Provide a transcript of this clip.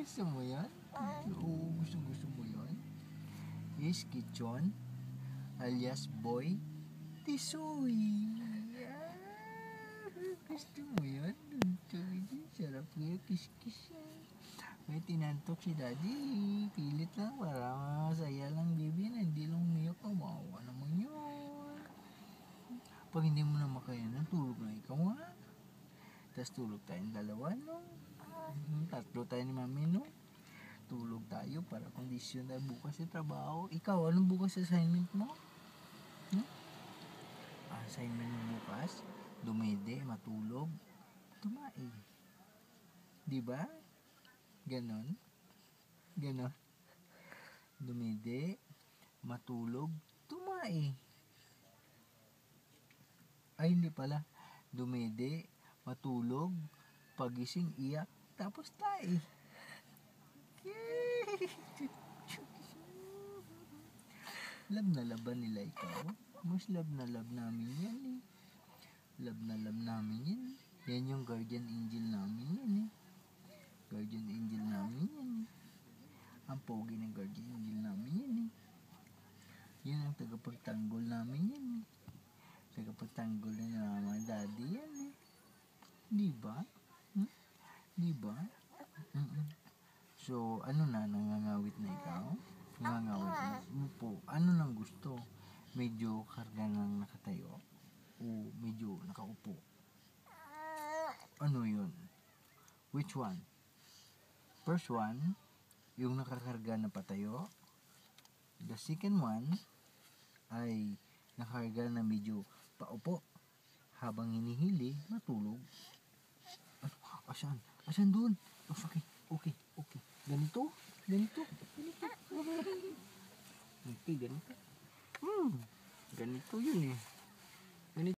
Gusto mo yan? Oo, gusto mo yan? Yes, Kitchon, alias Boy Tisoy. Gusto mo yan? Sarap ngayon, kiss-kiss yan. May tinantok si Daddy. Pilit lang para masaya lang, baby, na hindi lang umiyak. Kawawa naman yun. Pag hindi mo na makayanan, tulog na ikaw nga. Tapos tulog tayong dalawa, no? Tatlo tayo ni Mami, no? Tulog tayo para kondisyon tayo bukas sa trabaho. Ikaw, anong bukas assignment mo? Assignment mo bukas? Dumede, matulog, tumae. Diba? Ganon? Ganon? Dumede, matulog, tumae. Ay, hindi pala. Dumede, matulog, pagising, iyak, tapos tae. Love na love ba nila ikaw? Mas love na love namin yan eh. Love na love namin yan. Yan yung guardian angel namin yan eh. Guardian angel namin yan eh. Ang pogi ng guardian angel namin yan eh. Yan ang tagapagtanggol namin yan eh. Tagapagtanggol na mama daddy yan eh. Diba? Diba? So, ano na, nangangawit na ikaw? Nangangawit na. Upo, ano nang gusto? Medyo karga nang nakatayo? O medyo nakaupo? Ano yun? Which one? First one, yung nakakarga na patayo. The second one, ay nakakarga na medyo paupo. Habang hinihili, matulog. Asan? Asan doon? Okay. Ganito. Okay, ganito. Ganito yun eh.